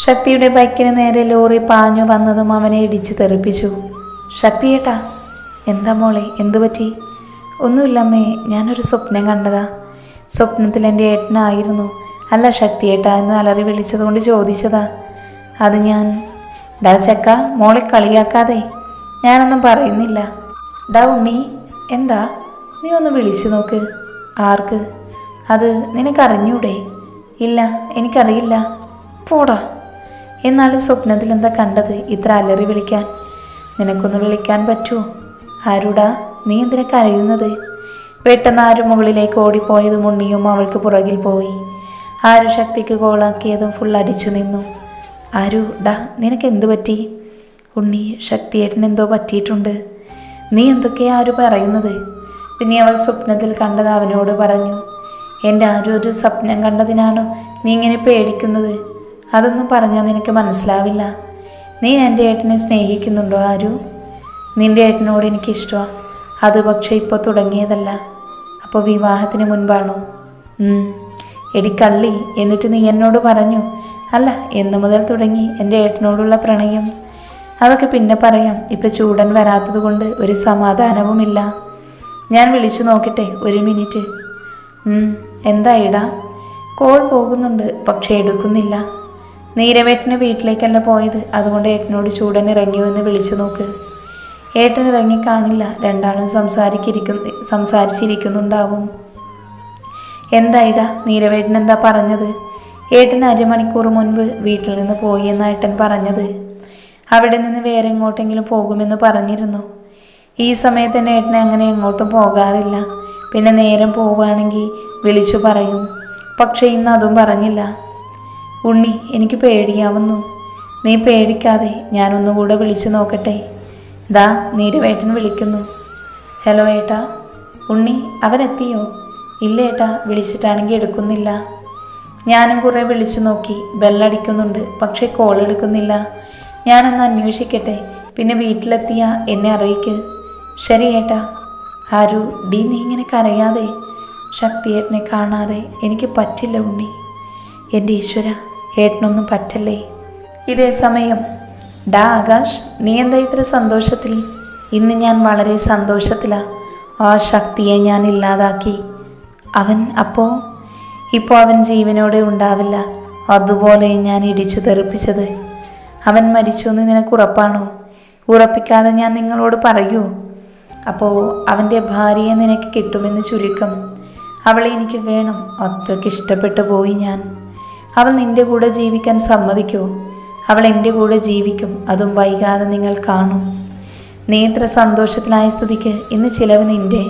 ശക്തിയുടെ ബൈക്കിന് നേരെ ലോറി പാഞ്ഞു വന്നതും അവനെ ഇടിച്ച് തെറിപ്പിച്ചു. ശക്തിയേട്ടാ, എന്താ മോളെ, എന്തു പറ്റി? ഒന്നുമില്ലമ്മേ, ഞാനൊരു സ്വപ്നം കണ്ടതാ. സ്വപ്നത്തിൽ എൻ്റെ ഏട്ടനായിരുന്നു. അല്ല ശക്തിയേട്ടാ എന്ന് അലറി വിളിച്ചതുകൊണ്ട് ചോദിച്ചതാ. അത് ഞാൻ... ഡാ ചക്ക, മോളെ കളിയാക്കാതെ. ഞാനൊന്നും പറയുന്നില്ല. ഡാ ഉണ്ണി, എന്താ? നീ ഒന്ന് വിളിച്ചു നോക്ക്. ആർക്ക്? അത് നിനക്കറിഞ്ഞൂടെ? ഇല്ല, എനിക്കറിയില്ല. പോടാ. എന്നാലും സ്വപ്നത്തിൽ എന്താ കണ്ടത് ഇത്ര അലറി വിളിക്കാൻ? നിനക്കൊന്ന് വിളിക്കാൻ പറ്റുമോ? ആരുടാ? നീ എന്തിനാ കരയുന്നത്? പെട്ടെന്ന് ആരു മുകളിലേക്ക് ഓടിപ്പോയതും ഉണ്ണിയും അവൾക്ക് പുറകിൽ പോയി. ആരു ശക്തിക്ക് കോളാക്കിയതും ഫുൾ അടിച്ചു നിന്നു. ആരു, ഡാ നിനക്ക് എന്തു പറ്റി? ഉണ്ണി, ശക്തിയേട്ടൻ എന്തോ പറ്റിയിട്ടുണ്ട്. നീ എന്തൊക്കെയാ ആരു പറയുന്നത്? പിന്നെ അവൾ സ്വപ്നത്തിൽ കണ്ടത് അവനോട് പറഞ്ഞു. എൻ്റെ ആരു ഒരു സ്വപ്നം കണ്ടതിനാണോ നീ ഇങ്ങനെ പേടിക്കുന്നത്? അതൊന്നും പറഞ്ഞാൽ നിനക്ക് മനസ്സിലാവില്ല. നീ എൻ്റെ ഏട്ടനെ സ്നേഹിക്കുന്നുണ്ടോ ആരു? നിൻ്റെ ഏട്ടനോട് എനിക്കിഷ്ടമാണ്. അത് പക്ഷെ ഇപ്പോൾ തുടങ്ങിയതല്ല. അപ്പോൾ വിവാഹത്തിന് മുൻപാണോ? എടി കള്ളി, എന്നിട്ട് നീ എന്നോട് പറഞ്ഞു. അല്ല, എന്ന് മുതൽ തുടങ്ങി എൻ്റെ ഏട്ടനോടുള്ള പ്രണയം? അതൊക്കെ പിന്നെ പറയാം. ഇപ്പം ചൂടൻ വരാത്തത് കൊണ്ട് ഒരു സമാധാനവുമില്ല. ഞാൻ വിളിച്ചു നോക്കട്ടെ, ഒരു മിനിറ്റ്. എന്തായിടാ? കോൾ പോകുന്നുണ്ട്, പക്ഷേ എടുക്കുന്നില്ല. നീരവേട്ടന് വീട്ടിലേക്കല്ല പോയത്, അതുകൊണ്ട് ഏട്ടനോട് ചൂടൻ ഇറങ്ങിയോ എന്ന് വിളിച്ചു നോക്ക്. ഏട്ടൻ ഇറങ്ങിക്കാണില്ല, രണ്ടാളും സംസാരിച്ചിരിക്കുന്നുണ്ടാവും. എന്തായിടാ, നീരവേട്ടൻ എന്താ പറഞ്ഞത്? ഏട്ടൻ അരമണിക്കൂർ മുൻപ് വീട്ടിൽ നിന്ന് പോയി എന്ന് ഏട്ടൻ പറഞ്ഞത്. അവിടെ നിന്ന് വേറെ എങ്ങോട്ടെങ്കിലും പോകുമെന്ന് പറഞ്ഞിരുന്നു. ഈ സമയത്ത് തന്നെ ഏട്ടനെ അങ്ങനെ എങ്ങോട്ടും പോകാറില്ല. പിന്നെ നേരം പോവുകയാണെങ്കിൽ വിളിച്ചു പറയും. പക്ഷേ ഇന്ന് അതും പറഞ്ഞില്ല. ഉണ്ണി, എനിക്ക് പേടിയാവുന്നു. നീ പേടിക്കാതെ, ഞാനൊന്നുകൂടെ വിളിച്ചു നോക്കട്ടെ. ദാ നീരവേട്ടൻ വിളിക്കുന്നു. ഹലോ ഏട്ടാ. ഉണ്ണി, അവനെത്തിയോ? ഇല്ല ഏട്ടാ, വിളിച്ചിട്ടാണെങ്കിൽ എടുക്കുന്നില്ല. ഞാനും കുറേ വിളിച്ചു നോക്കി, ബെല്ലടിക്കുന്നുണ്ട്, പക്ഷേ കോൾ എടുക്കുന്നില്ല. ഞാനൊന്ന് അന്വേഷിക്കട്ടെ, പിന്നെ വീട്ടിലെത്തിയ എന്നെ അറിയിക്ക്. ശരി ഏട്ടാ. ആരു, ഡി നീ ഇങ്ങനെ കരയാതെ. ശക്തിയേട്ടനെ കാണാതെ എനിക്ക് പറ്റില്ല ഉണ്ണി. എൻ്റെ ഈശ്വര, ഏട്ടനൊന്നും പറ്റല്ലേ. ഇതേ സമയം, ഡാ ആകാശ്, നീ എന്താ ഇത്ര സന്തോഷത്തിൽ? ഇന്ന് ഞാൻ വളരെ സന്തോഷത്തിലാണ്. ആ ശക്തിയെ ഞാൻ ഇല്ലാതാക്കി. അവൻ ഇപ്പോൾ അവൻ ജീവനോടെ ഉണ്ടാവില്ല. അതുപോലെ ഞാൻ ഇടിച്ചു തെറിപ്പിച്ചത്. അവൻ മരിച്ചു എന്ന് നിനക്ക് ഉറപ്പാണോ? ഉറപ്പിക്കാതെ ഞാൻ നിങ്ങളോട് പറയൂ? അപ്പോൾ അവൻ്റെ ഭാര്യയെ നിനക്ക് കിട്ടുമെന്ന് ചുരുക്കം. അവളെ എനിക്ക് വേണം. അത്രയ്ക്ക് ഇഷ്ടപ്പെട്ടു പോയി ഞാൻ. അവൾ നിൻ്റെ കൂടെ ജീവിക്കാൻ സമ്മതിക്കുമോ? അവൾ എൻ്റെ കൂടെ ജീവിക്കും, അതും വൈകാതെ നിങ്ങൾ കാണും. നീ ഇത്ര സന്തോഷത്തിലായ സ്ഥിതിക്ക് ഇന്ന് ചിലവ് നിൻ്റെ.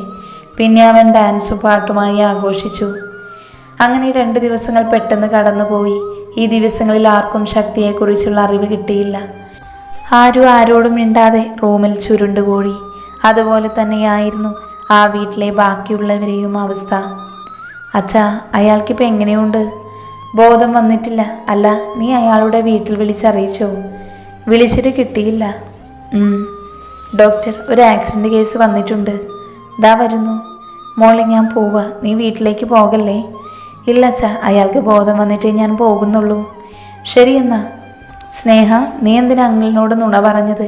പിന്നെ അവൻ ഡാൻസും പാട്ടുമായി ആഘോഷിച്ചു. അങ്ങനെ 2 ദിവസങ്ങൾ പെട്ടെന്ന് കടന്നുപോയി. ഈ ദിവസങ്ങളിൽ ആർക്കും ശക്തിയെക്കുറിച്ചുള്ള അറിവ് കിട്ടിയില്ല. ആരും ആരോടും മിണ്ടാതെ റൂമിൽ ചുരുണ്ടുകൂടി. അതുപോലെ തന്നെയായിരുന്നു ആ വീട്ടിലെ ബാക്കിയുള്ളവരെയും അവസ്ഥ. അച്ഛാ, അയാൾക്കിപ്പോൾ എങ്ങനെയുണ്ട്? ബോധം വന്നിട്ടില്ല. അല്ല, നീ അയാളുടെ വീട്ടിൽ വിളിച്ചറിയിച്ചോ? വിളിച്ചിട്ട് കിട്ടിയില്ല. ഡോക്ടർ, ഒരു ആക്സിഡൻറ്റ് കേസ് വന്നിട്ടുണ്ട്. ദാ വരുന്നു. മോളെ, ഞാൻ പോവാ, നീ വീട്ടിലേക്ക് പോകല്ലേ? ഇല്ല അച്ഛാ, അയാൾക്ക് ബോധം വന്നിട്ടേ ഞാൻ പോകുന്നുള്ളൂ. ശരിയെന്നാ. സ്നേഹ, നീ എന്തിനാ അങ്കിളിനോട് നുണ പറഞ്ഞത്?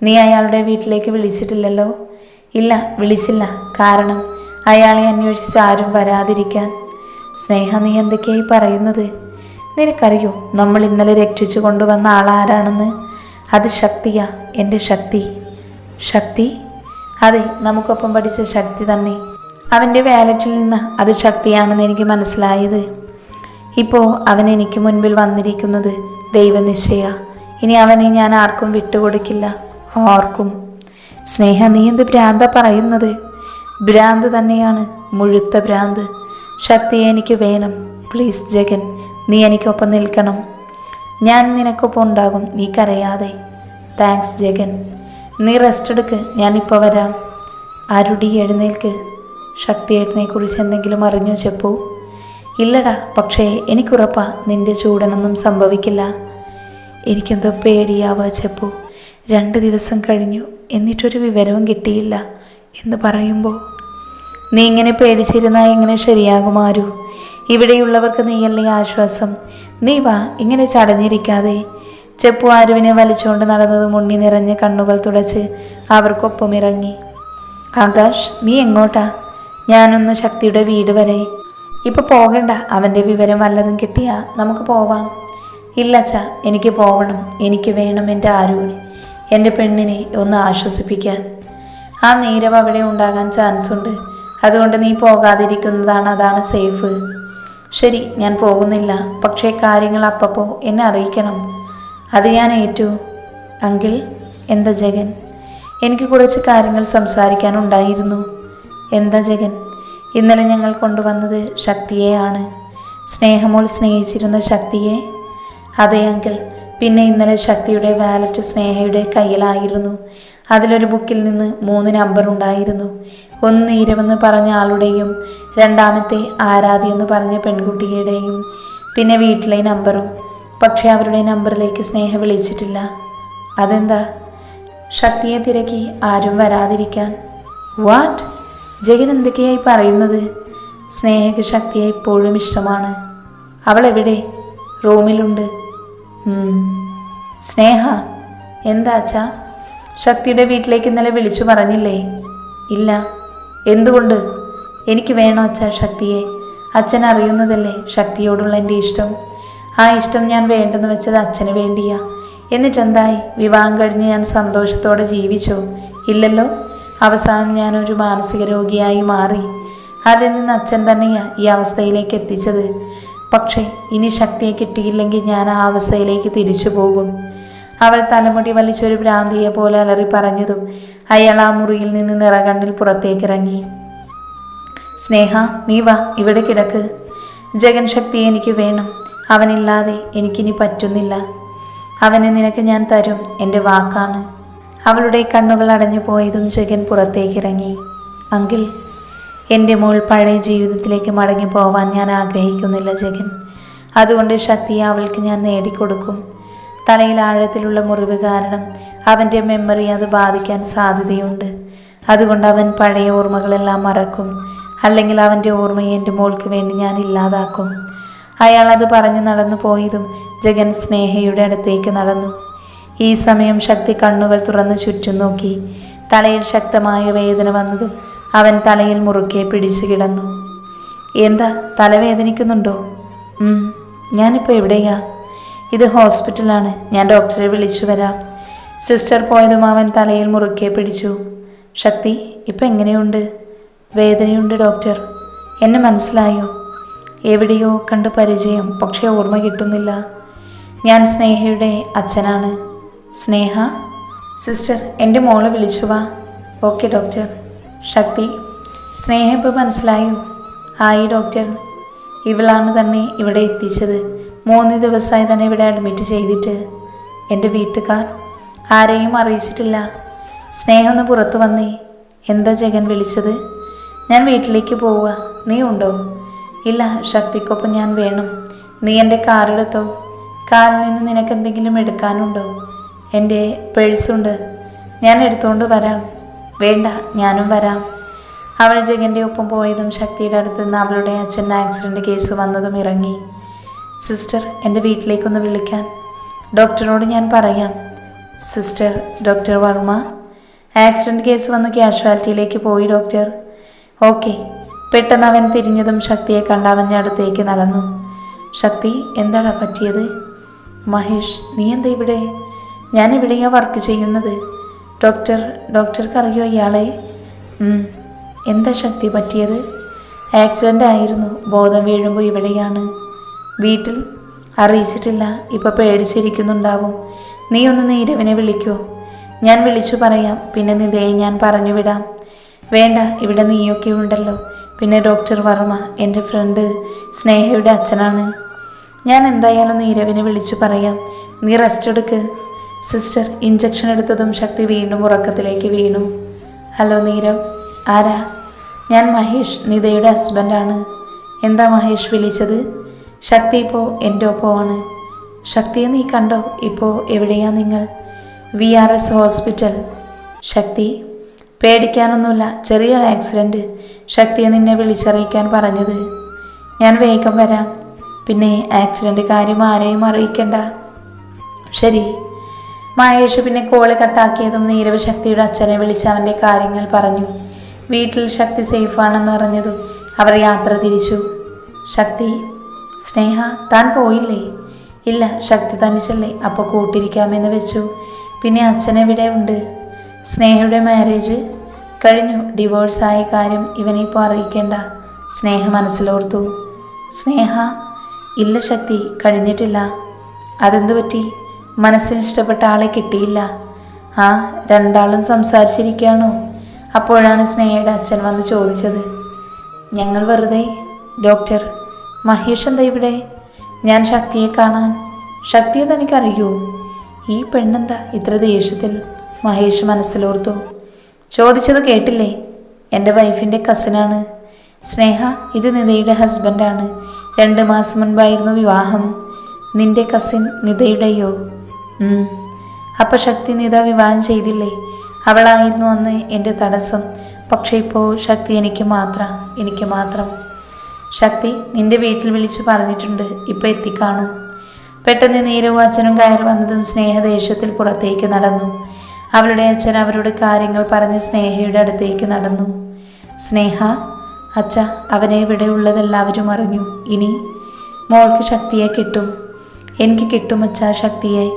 നീ അയാളുടെ വീട്ടിലേക്ക് വിളിച്ചിട്ടില്ലല്ലോ? ഇല്ല, വിളിച്ചില്ല. കാരണം അയാളെ അന്വേഷിച്ച് ആരും വരാതിരിക്കാൻ. സ്നേഹ, നീ എന്തൊക്കെയായി പറയുന്നത്? നിനക്കറിയോ നമ്മൾ ഇന്നലെ രക്ഷിച്ചു കൊണ്ടുവന്ന ആളാരാണെന്ന്? അത് ശക്തിയാ, എൻ്റെ ശക്തി. ശക്തി? അതെ, നമുക്കൊപ്പം പഠിച്ച ശക്തി തന്നെ. അവൻ്റെ വാലറ്റിൽ നിന്ന് അത് ശക്തിയാണെന്ന് എനിക്ക് മനസ്സിലായത്. ഇപ്പോൾ അവൻ എനിക്ക് മുൻപിൽ വന്നിരിക്കുന്നത് ദൈവനിശ്ചയ. ഇനി അവനെ ഞാൻ ആർക്കും വിട്ടുകൊടുക്കില്ല, ആർക്കും. സ്നേഹ, നീ എന്ത് ഭ്രാന്താ പറയുന്നത്? ഭ്രാന്ത് തന്നെയാണ്, മുഴുത്ത ഭ്രാന്ത്. ശക്തിയെ എനിക്ക് വേണം. പ്ലീസ് ജഗൻ, നീ എനിക്കൊപ്പം നിൽക്കണം. ഞാൻ നിനക്കൊപ്പം ഉണ്ടാകും, നീ കരയാതെ. താങ്ക്സ് ജഗൻ. നീ റെസ്റ്റ് എടുക്ക്, ഞാനിപ്പോൾ വരാം. ആരുടി, എഴുന്നേൽക്ക്. ശക്തിയേട്ടനെ കുറിച്ച് എന്തെങ്കിലും അറിഞ്ഞോ ചെപ്പു? ഇല്ലടാ, പക്ഷേ എനിക്കുറപ്പാ നിന്റെ ചൂടനൊന്നും സംഭവിക്കില്ല. എനിക്കെന്തോ പേടിയാവാ ചെപ്പു. 2 ദിവസം കഴിഞ്ഞു, എന്നിട്ടൊരു വിവരവും കിട്ടിയില്ല എന്ന് പറയുമ്പോൾ നീ ഇങ്ങനെ പേടിച്ചിരുന്നാൽ എങ്ങനെ ശരിയാകുമാരു? ഇവിടെയുള്ളവർക്ക് നീയല്ലേ ആശ്വാസം. നീ വാ, ഇങ്ങനെ ചടഞ്ഞിരിക്കാതെ. ചെപ്പു ആരുവിനെ വലിച്ചുകൊണ്ട് നടന്നത് മുണ്ണി നിറഞ്ഞ് കണ്ണുകൾ തുടച്ച് അവർക്കൊപ്പം ഇറങ്ങി. ആകാശ്, നീ എങ്ങോട്ടാ? ഞാനൊന്ന് ശക്തിയുടെ വീട് വരെ. ഇപ്പൊ പോകണ്ട, അവൻ്റെ വിവരം വല്ലതും കിട്ടിയാ നമുക്ക് പോവാം. ഇല്ലച്ച, എനിക്ക് പോവണം. എനിക്ക് വേണം എൻ്റെ ആരുവിനെ, എൻ്റെ പെണ്ണിനെ ഒന്ന് ആശ്വസിപ്പിക്കാൻ. ആ നീരവ് അവിടെ ഉണ്ടാകാൻ ചാൻസ് ഉണ്ട്. അതുകൊണ്ട് നീ അതാണ് സേഫ്. ശരി, ഞാൻ പോകുന്നില്ല. പക്ഷേ കാര്യങ്ങൾ അപ്പപ്പോൾ എന്നെ അറിയിക്കണം. അത് ഞാൻ ഏറ്റു. അങ്കിൾ. എന്താ ജഗൻ? എനിക്ക് കുറച്ച് കാര്യങ്ങൾ സംസാരിക്കാനുണ്ടായിരുന്നു. എന്താ ജഗൻ? ഇന്നലെ ഞങ്ങൾ കൊണ്ടുവന്നത് ശക്തിയെയാണ്. സ്നേഹമോൾ സ്നേഹിച്ചിരുന്ന ശക്തിയെ? അതെ അങ്കിൾ. പിന്നെ ഇന്നലെ ശക്തിയുടെ വാലറ്റ് സ്നേഹയുടെ കയ്യിലായിരുന്നു. അതിലൊരു ബുക്കിൽ നിന്ന് 3 നമ്പർ ഉണ്ടായിരുന്നു. ഒന്ന് നീരവെന്ന് പറഞ്ഞ ആളുടെയും രണ്ടാമത്തെ ആരാധി എന്ന് പറഞ്ഞ പെൺകുട്ടിയുടെയും പിന്നെ വീട്ടിലെ നമ്പറും. പക്ഷേ അവരുടെ നമ്പറിലേക്ക് സ്നേഹ വിളിച്ചിട്ടില്ല. അതെന്താ? ശക്തിയെ തിരക്കി ആരും വരാതിരിക്കാൻ. വാട്ട്? ജഗൻ എന്തൊക്കെയായി പറയുന്നത്? സ്നേഹയ്ക്ക് ശക്തിയെ ഇപ്പോഴും ഇഷ്ടമാണ്. അവൾ എവിടെ? റൂമിലുണ്ട്. സ്നേഹ, എന്താ അച്ഛാ? ശക്തിയുടെ വീട്ടിലേക്ക് ഇന്നലെ വിളിച്ചു പറഞ്ഞില്ലേ? ഇല്ല. എന്തുകൊണ്ട്? എനിക്ക് വേണോ അച്ഛാ ശക്തിയെ? അച്ഛൻ അറിയുന്നതല്ലേ ശക്തിയോടുള്ള എൻ്റെ ഇഷ്ടം. ആ ഇഷ്ടം ഞാൻ വേണ്ടെന്ന് വെച്ചത് അച്ഛന് വേണ്ടിയാ. എന്നിട്ടെന്തായി? വിവാഹം കഴിഞ്ഞ് ഞാൻ സന്തോഷത്തോടെ ജീവിച്ചോ? ഇല്ലല്ലോ. അവസാനം ഞാനൊരു മാനസിക രോഗിയായി മാറി. അതിൽ നിന്ന് അച്ഛൻ തന്നെയാ ഈ അവസ്ഥയിലേക്ക് എത്തിച്ചത്. പക്ഷേ ഇനി ശക്തിയെ കിട്ടിയില്ലെങ്കിൽ ഞാൻ ആ അവസ്ഥയിലേക്ക് തിരിച്ചു പോകും. അവൾ തലമുടി വലിച്ചൊരു ഭ്രാന്തിയെ പോലെ അലറി പറഞ്ഞതും അയാൾ ആ മുറിയിൽ നിന്ന് നിറകണ്ണിൽ പുറത്തേക്കിറങ്ങി. സ്നേഹ, നീ വാ, ഇവിടെ കിടക്ക്. ജഗൻ ശക്തിയെ എനിക്ക് വേണം. അവനില്ലാതെ എനിക്കിനി പറ്റുന്നില്ല. അവനെ നിനക്ക് ഞാൻ തരും, എൻ്റെ വാക്കാണ്. അവളുടെ കണ്ണുകൾ അടഞ്ഞു പോയതും ജഗൻ പുറത്തേക്കിറങ്ങി. അങ്കിൾ, എൻ്റെ മോൾ പഴയ ജീവിതത്തിലേക്ക് മടങ്ങി പോവാൻ ഞാൻ ആഗ്രഹിക്കുന്നില്ല ജഗൻ. അതുകൊണ്ട് ശക്തിയെ അവൾക്ക് ഞാൻ നേടിക്കൊടുക്കും. തലയിൽ ആഴത്തിലുള്ള മുറിവ് കാരണം അവൻ്റെ മെമ്മറി അത് ബാധിക്കാൻ സാധ്യതയുണ്ട്. അതുകൊണ്ട് അവൻ പഴയ ഓർമ്മകളെല്ലാം മറക്കും. അല്ലെങ്കിൽ അവൻ്റെ ഓർമ്മയെ എൻ്റെ മോൾക്ക് വേണ്ടി ഞാൻ ഇല്ലാതാക്കും. അയാൾ അത് പറഞ്ഞ് നടന്നു പോയതും ജഗൻ സ്നേഹയുടെ അടുത്തേക്ക് നടന്നു. ഈ സമയം ശക്തി കണ്ണുകൾ തുറന്ന് ചുറ്റും നോക്കി. തലയിൽ ശക്തമായ വേദന വന്നതും അവൻ തലയിൽ മുറുക്കെ പിടിച്ചു കിടന്നു. എന്താ, തലവേദനിക്കുന്നുണ്ടോ? ഞാനിപ്പോൾ എവിടെയാ? ഇത് ഹോസ്പിറ്റലാണ്. ഞാൻ ഡോക്ടറെ വിളിച്ചു വരാം. സിസ്റ്റർ പോയതും അവൻ തലയിൽ മുറുക്കെ പിടിച്ചു. ശക്തി, ഇപ്പം എങ്ങനെയുണ്ട്? വേദനയുണ്ട് ഡോക്ടർ. എന്നെ മനസ്സിലായോ? എവിടെയോ കണ്ട് പരിചയം, പക്ഷേ ഓർമ്മ കിട്ടുന്നില്ല. ഞാൻ സ്നേഹയുടെ അച്ഛനാണ്. സ്നേഹ? സിസ്റ്റർ, എൻ്റെ മോളെ വിളിച്ചു വാ. Okay doctor. ശക്തി, സ്നേഹ ഇപ്പോൾ മനസ്സിലായോ? ആയി ഡോക്ടർ. ഇവളാണ് തന്നെ ഇവിടെ എത്തിച്ചത്. 3 ദിവസമായി തന്നെ ഇവിടെ അഡ്മിറ്റ് ചെയ്തിട്ട്. എൻ്റെ വീട്ടുകാർ ആരെയും അറിയിച്ചിട്ടില്ല. സ്നേഹം ഒന്ന് പുറത്തു വന്നേ. എന്താ ജഗൻ വിളിച്ചത്? ഞാൻ വീട്ടിലേക്ക് പോവുക. നീ ഉണ്ടോ? ഇല്ല, ശക്തിക്കൊപ്പം ഞാൻ വേണം. നീ എൻ്റെ കാറെടുത്തോ. കാറിൽ നിന്ന് നിനക്ക് എന്തെങ്കിലും എടുക്കാനുണ്ടോ? എൻ്റെ പേഴ്സുണ്ട്, ഞാൻ എടുത്തുകൊണ്ട് വരാം. വേണ്ട, ഞാനും വരാം. അവൾ ജഗൻ്റെ ഒപ്പം പോയതും ശക്തിയുടെ അടുത്ത് നിന്ന് അവളുടെ അച്ഛൻ്റെ ആക്സിഡൻറ്റ് കേസ് വന്നതും ഇറങ്ങി. സിസ്റ്റർ, എൻ്റെ വീട്ടിലേക്കൊന്ന് വിളിക്കാൻ. ഡോക്ടറോട് ഞാൻ പറയാം. Sister, doctor Varma. Accident case വന്ന് കാഷ്വാലിറ്റിയിലേക്ക് പോയി ഡോക്ടർ. ഓക്കെ. പെട്ടെന്ന് അവൻ തിരിഞ്ഞതും ശക്തിയെ കണ്ട അവൻ്റെ അടുത്തേക്ക് നടന്നു. ശക്തി, എന്താണ് പറ്റിയത്? മഹേഷ്, നീ എന്താ ഇവിടെ? ഞാൻ ഇവിടെയാണ് വർക്ക് ചെയ്യുന്നത്. ഡോക്ടർക്കറിയോ ഇയാളെ? എന്താ ശക്തി പറ്റിയത്? ആക്സിഡൻ്റ് ആയിരുന്നു. ബോധം വീഴുമ്പോൾ ഇവിടെയാണ്. വീട്ടിൽ അറിയിച്ചിട്ടില്ല. ഇപ്പോൾ പേടിച്ചിരിക്കുന്നുണ്ടാവും. നീ ഒന്ന് നീരവിനെ വിളിക്കോ? ഞാൻ വിളിച്ചു പറയാം. പിന്നെ നിതയെ ഞാൻ പറഞ്ഞു വിടാം. വേണ്ട, ഇവിടെ നീയൊക്കെ ഉണ്ടല്ലോ. പിന്നെ ഡോക്ടർ വർമ്മ എൻ്റെ ഫ്രണ്ട് സ്നേഹയുടെ അച്ഛനാണ്. ഞാൻ എന്തായാലും നീരവിനെ വിളിച്ചു പറയാം. നീ റെസ്റ്റ് എടുക്ക്. സിസ്റ്റർ, ഇഞ്ചക്ഷൻ എടുത്തതും ശക്തി വീണ്ടും ഉറക്കത്തിലേക്ക് വീണു. ഹലോ നീരവ്. ആരാ? ഞാൻ മഹേഷ്, നിതയുടെ ഹസ്ബൻഡാണ്. എന്താ മഹേഷ് വിളിച്ചത്? ശക്തി ഇപ്പോൾ എൻ്റെ ഒപ്പമാണ്. ശക്തിയെ നീ കണ്ടോ? ഇപ്പോൾ എവിടെയാ നിങ്ങൾ? VRS hospital. ശക്തി, പേടിക്കാനൊന്നുമില്ല, ചെറിയൊരു ആക്സിഡൻറ്റ്. ശക്തിയെ നിന്നെ വിളിച്ചറിയിക്കാൻ പറഞ്ഞത്. ഞാൻ വേഗം വരാം. പിന്നെ ആക്സിഡന്റ് കാര്യം ആരെയും അറിയിക്കണ്ട. ശരി. മഹേഷ് പിന്നെ കോള് കട്ടാക്കിയതും നീരവ് ശക്തിയുടെ അച്ഛനെ വിളിച്ച് അവൻ്റെ കാര്യങ്ങൾ പറഞ്ഞു. വീട്ടിൽ ശക്തി സേഫാണെന്ന് അറിഞ്ഞതും അവർ യാത്ര തിരിച്ചു. ശക്തി, സ്നേഹ, താൻ പോയില്ലേ? ഇല്ല, ശക്തി തനിച്ചല്ലേ, അപ്പോൾ കൂട്ടിരിക്കാമെന്ന് വെച്ചു. പിന്നെ അച്ഛനെവിടെ ഉണ്ട്? സ്നേഹയുടെ മാരേജ് കഴിഞ്ഞു, ഡിവോഴ്സായ കാര്യം ഇവനിപ്പോൾ അറിയിക്കേണ്ട, സ്നേഹ മനസ്സിലോർത്തു. സ്നേഹ, ഇല്ല ശക്തി, കഴിഞ്ഞിട്ടില്ല. അതെന്തു പറ്റി? മനസ്സിന് ഇഷ്ടപ്പെട്ട ആളെ കിട്ടിയില്ല. ആ, രണ്ടാളും സംസാരിച്ചിരിക്കുകയാണോ? അപ്പോഴാണ് സ്നേഹയുടെ അച്ഛൻ വന്ന് ചോദിച്ചത്. ഞങ്ങൾ വെറുതെ. ഡോക്ടർ, മഹേഷ് എന്താ ഇവിടെ? ഞാൻ ശക്തിയെ കാണാൻ. ശക്തിയെ തനിക്കറിയോ? ഈ പെണ്ണെന്താ ഇത്ര ദേഷ്യത്തിൽ? മഹേഷ് മനസ്സിലോർത്തു. ചോദിച്ചത് കേട്ടില്ലേ? എൻ്റെ വൈഫിൻ്റെ കസിനാണ്. സ്നേഹ, ഇത് നിതയുടെ ഹസ്ബൻഡാണ്. 2 മാസം മുൻപായിരുന്നു വിവാഹം. നിന്റെ കസിൻ നിതയുടെയോ? അപ്പം ശക്തി നിത വിവാഹം ചെയ്തില്ലേ? അവളായിരുന്നു അന്ന് എൻ്റെ തടസ്സം. പക്ഷേ ഇപ്പോൾ ശക്തി എനിക്ക് മാത്രം. ശക്തി നിന്റെ വീട്ടിൽ വിളിച്ചു പറഞ്ഞിട്ടുണ്ട്, ഇപ്പം എത്തിക്കാണും. പെട്ടെന്ന് നീരവും അച്ഛനും കയറി വന്നതും സ്നേഹ ദേഷ്യത്തിൽ പുറത്തേക്ക് നടന്നു. അവളുടെ അച്ഛൻ അവരുടെ കാര്യങ്ങൾ പറഞ്ഞ് സ്നേഹയുടെ അടുത്തേക്ക് നടന്നു. സ്നേഹ, അച്ഛ, അവനെ ഇവിടെ ഉള്ളതെല്ലാവരും അറിഞ്ഞു. ഇനി മോൾക്ക് ശക്തിയെ കിട്ടും. എനിക്ക് കിട്ടും അച്ഛ ശക്തിയെ.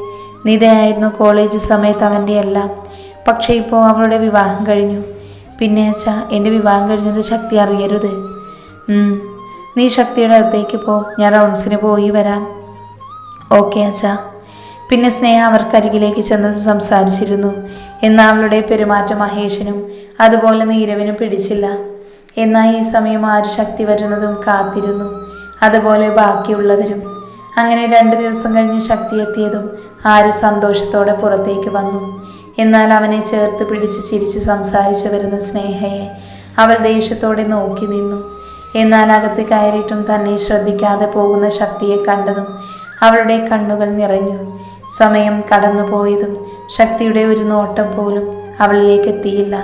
നിതയായിരുന്നു കോളേജ് സമയത്ത് അവൻ്റെ എല്ലാം. പക്ഷേ ഇപ്പോൾ അവളുടെ വിവാഹം കഴിഞ്ഞു. പിന്നെ അച്ഛ, എൻ്റെ വിവാഹം കഴിഞ്ഞത് ശക്തി അറിയരുത്. നീ ശക്തിയുടെ അടുത്തേക്ക് പോ, ഞാൻ റൗണ്ട്സിന് പോയി വരാം. ഓക്കെ അച്ഛ. പിന്നെ സ്നേഹ അവർക്കരികിലേക്ക് ചെന്ന് സംസാരിച്ചിരുന്നു. എന്നാൽ അവളുടെ പെരുമാറ്റം മഹേഷിനും അതുപോലെ നീരവിനും പിടിച്ചില്ല. എന്നാൽ ഈ സമയം ആര് ശക്തി വരുന്നതും കാത്തിരുന്നു, അതുപോലെ ബാക്കിയുള്ളവരും. അങ്ങനെ 2 ദിവസം കഴിഞ്ഞ് ശക്തി എത്തിയതും ആര് സന്തോഷത്തോടെ പുറത്തേക്ക് വന്നു. എന്നാൽ അവനെ ചേർത്ത് പിടിച്ച് ചിരിച്ച് സംസാരിച്ചു വരുന്ന സ്നേഹയെ അവൾ ദേഷ്യത്തോടെ നോക്കി നിന്നു. എന്നാൽ അകത്ത് കയറിയിട്ടും തന്നെ ശ്രദ്ധിക്കാതെ പോകുന്ന ശക്തിയെ കണ്ടതും അവളുടെ കണ്ണുകൾ നിറഞ്ഞു. സമയം കടന്നുപോയതും ശക്തിയുടെ ഒരു നോട്ടം പോലും അവളിലേക്ക് എത്തിയില്ല.